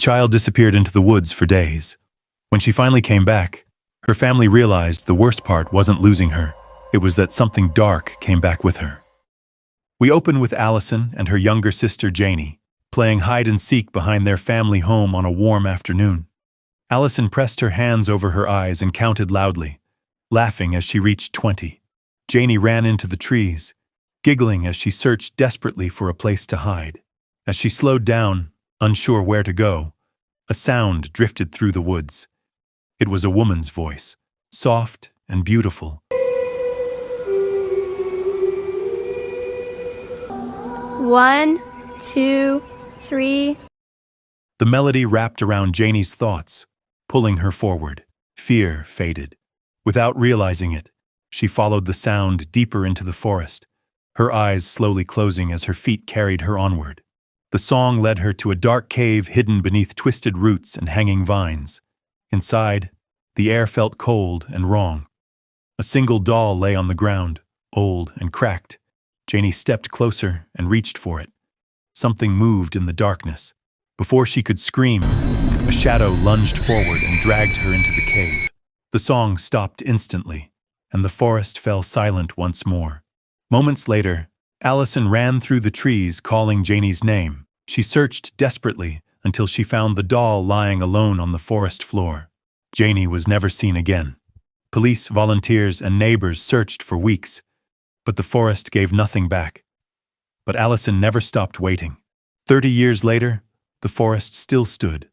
child disappeared into the woods for days. When she finally came back, her family realized the worst part wasn't losing her. It was that something dark came back with her. We open with Allison and her younger sister Janie, playing hide-and-seek behind their family home on a warm afternoon. Allison pressed her hands over her eyes and counted loudly, laughing as she reached 20. Janie ran into the trees, giggling as she searched desperately for a place to hide. As she slowed down, unsure where to go, a sound drifted through the woods. It was a woman's voice, soft and beautiful. 1, 2, 3. The melody wrapped around Janie's thoughts, pulling her forward. Fear faded. Without realizing it, she followed the sound deeper into the forest, her eyes slowly closing as her feet carried her onward. The song led her to a dark cave hidden beneath twisted roots and hanging vines. Inside, the air felt cold and wrong. A single doll lay on the ground, old and cracked. Janie stepped closer and reached for it. Something moved in the darkness. Before she could scream, a shadow lunged forward and dragged her into the cave. The song stopped instantly, and the forest fell silent once more. Moments later, Allison ran through the trees calling Janie's name. She searched desperately until she found the doll lying alone on the forest floor. Janie was never seen again. Police, volunteers, and neighbors searched for weeks, but the forest gave nothing back. But Allison never stopped waiting. 30 years later, the forest still stood,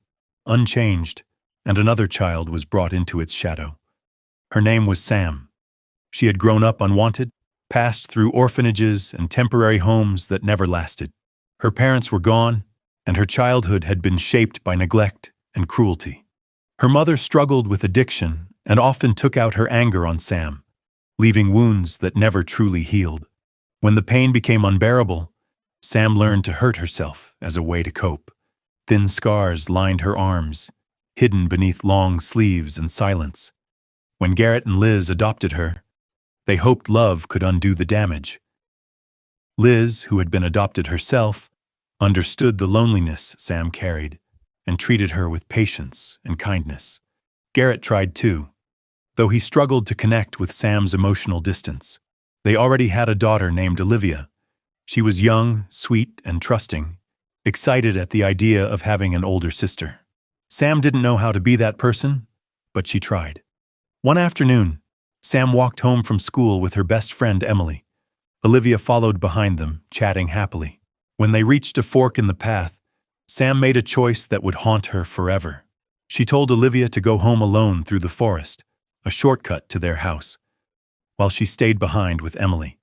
unchanged, and another child was brought into its shadow. Her name was Sam. She had grown up unwanted, passed through orphanages and temporary homes that never lasted. Her parents were gone, and her childhood had been shaped by neglect and cruelty. Her mother struggled with addiction and often took out her anger on Sam, leaving wounds that never truly healed. When the pain became unbearable, Sam learned to hurt herself as a way to cope. Thin scars lined her arms, hidden beneath long sleeves and silence. When Garrett and Liz adopted her, they hoped love could undo the damage. Liz, who had been adopted herself, understood the loneliness Sam carried and treated her with patience and kindness. Garrett tried too, though he struggled to connect with Sam's emotional distance. They already had a daughter named Olivia. She was young, sweet, and trusting, excited at the idea of having an older sister. Sam didn't know how to be that person, but she tried. One afternoon, Sam walked home from school with her best friend Emily. Olivia followed behind them, chatting happily. When they reached a fork in the path, Sam made a choice that would haunt her forever. She told Olivia to go home alone through the forest, a shortcut to their house. While she stayed behind with Emily,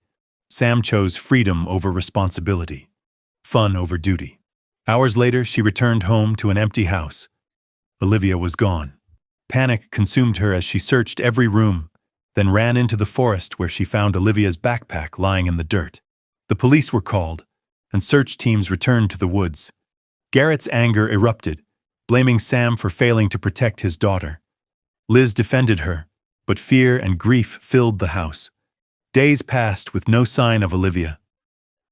Sam chose freedom over responsibility, fun over duty. Hours later, she returned home to an empty house. Olivia was gone. Panic consumed her as she searched every room, then ran into the forest where she found Olivia's backpack lying in the dirt. The police were called, and search teams returned to the woods. Garrett's anger erupted, blaming Sam for failing to protect his daughter. Liz defended her, but fear and grief filled the house. Days passed with no sign of Olivia.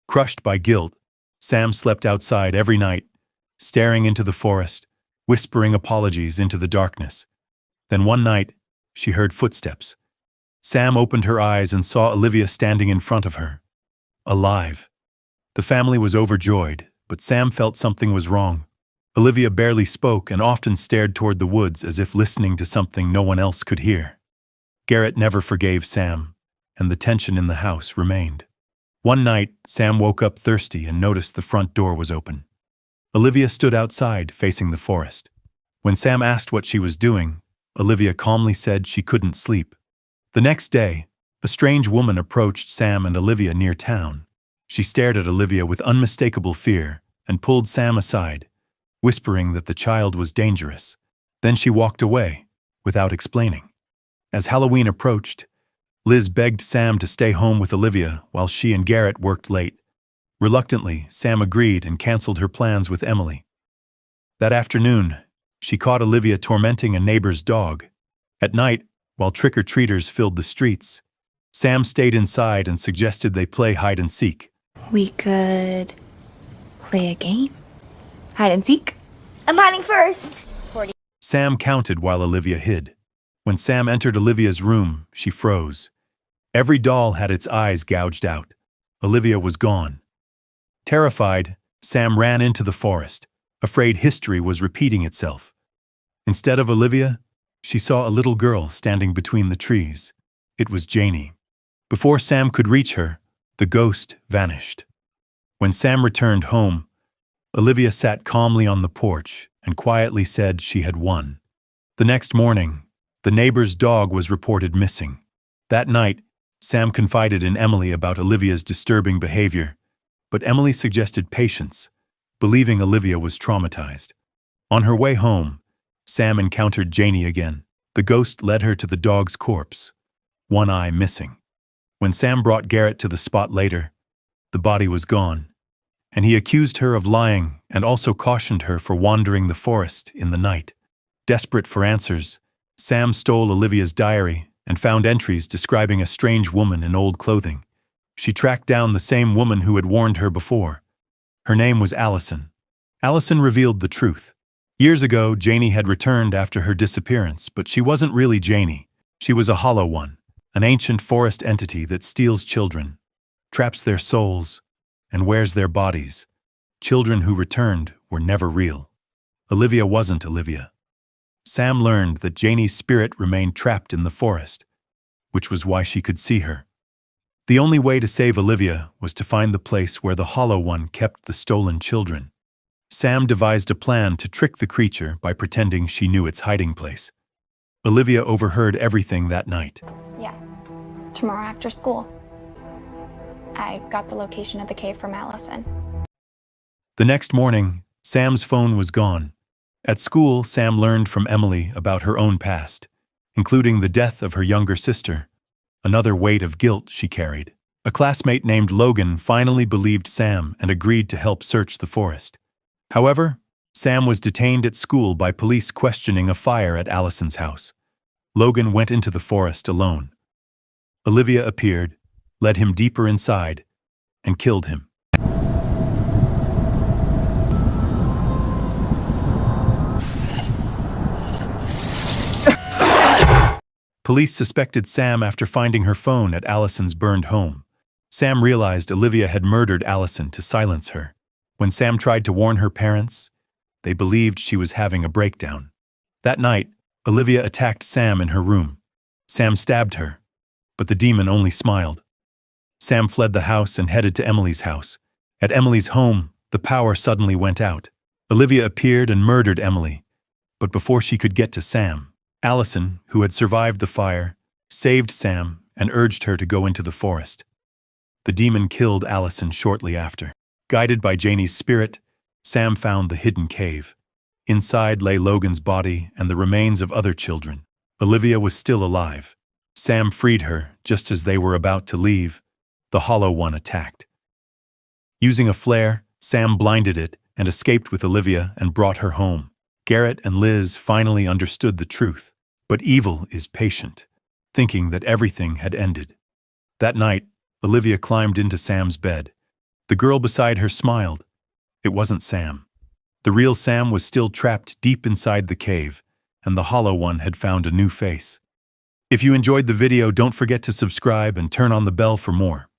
Crushed by guilt, Sam slept outside every night, staring into the forest, whispering apologies into the darkness. Then one night, she heard footsteps. Sam opened her eyes and saw Olivia standing in front of her, alive. The family was overjoyed, but Sam felt something was wrong. Olivia barely spoke and often stared toward the woods as if listening to something no one else could hear. Garrett never forgave Sam, and the tension in the house remained. One night, Sam woke up thirsty and noticed the front door was open. Olivia stood outside, facing the forest. When Sam asked what she was doing, Olivia calmly said she couldn't sleep. The next day, a strange woman approached Sam and Olivia near town. She stared at Olivia with unmistakable fear and pulled Sam aside, whispering that the child was dangerous. Then she walked away, without explaining. As Halloween approached, Liz begged Sam to stay home with Olivia while she and Garrett worked late. Reluctantly, Sam agreed and canceled her plans with Emily. That afternoon, she caught Olivia tormenting a neighbor's dog. At night, while trick-or-treaters filled the streets, Sam stayed inside and suggested they play hide-and-seek. We could play a game? Hide and seek? I'm hiding first. Sam counted while Olivia hid. When Sam entered Olivia's room, she froze. Every doll had its eyes gouged out. Olivia was gone. Terrified, Sam ran into the forest, afraid history was repeating itself. Instead of Olivia, she saw a little girl standing between the trees. It was Janie. Before Sam could reach her, the ghost vanished. When Sam returned home, Olivia sat calmly on the porch and quietly said she had won. The next morning, the neighbor's dog was reported missing. That night, Sam confided in Emily about Olivia's disturbing behavior, but Emily suggested patience, believing Olivia was traumatized. On her way home, Sam encountered Janie again. The ghost led her to the dog's corpse, one eye missing. When Sam brought Garrett to the spot later, the body was gone, and he accused her of lying and also cautioned her for wandering the forest in the night. Desperate for answers, Sam stole Olivia's diary and found entries describing a strange woman in old clothing. She tracked down the same woman who had warned her before. Her name was Allison. Allison revealed the truth. Years ago, Janie had returned after her disappearance, but she wasn't really Janie. She was a hollow one, an ancient forest entity that steals children, traps their souls, and wears their bodies. Children who returned were never real. Olivia wasn't Olivia. Sam learned that Janie's spirit remained trapped in the forest, which was why she could see her. The only way to save Olivia was to find the place where the Hollow One kept the stolen children. Sam devised a plan to trick the creature by pretending she knew its hiding place. Olivia overheard everything that night. Yeah, tomorrow after school. I got the location of the cave from Allison. The next morning, Sam's phone was gone. At school, Sam learned from Emily about her own past, including the death of her younger sister, another weight of guilt she carried. A classmate named Logan finally believed Sam and agreed to help search the forest. However, Sam was detained at school by police questioning a fire at Allison's house. Logan went into the forest alone. Olivia appeared, led him deeper inside, and killed him. Police suspected Sam after finding her phone at Allison's burned home. Sam realized Olivia had murdered Allison to silence her. When Sam tried to warn her parents, they believed she was having a breakdown. That night, Olivia attacked Sam in her room. Sam stabbed her, but the demon only smiled. Sam fled the house and headed to Emily's house. At Emily's home, the power suddenly went out. Olivia appeared and murdered Emily, but before she could get to Sam, Allison, who had survived the fire, saved Sam and urged her to go into the forest. The demon killed Allison shortly after. Guided by Janie's spirit, Sam found the hidden cave. Inside lay Logan's body and the remains of other children. Olivia was still alive. Sam freed her just as they were about to leave. The Hollow One attacked. Using a flare, Sam blinded it and escaped with Olivia and brought her home. Garrett and Liz finally understood the truth. But evil is patient, thinking that everything had ended. That night, Olivia climbed into Sam's bed. The girl beside her smiled. It wasn't Sam. The real Sam was still trapped deep inside the cave, and the Hollow One had found a new face. If you enjoyed the video, don't forget to subscribe and turn on the bell for more.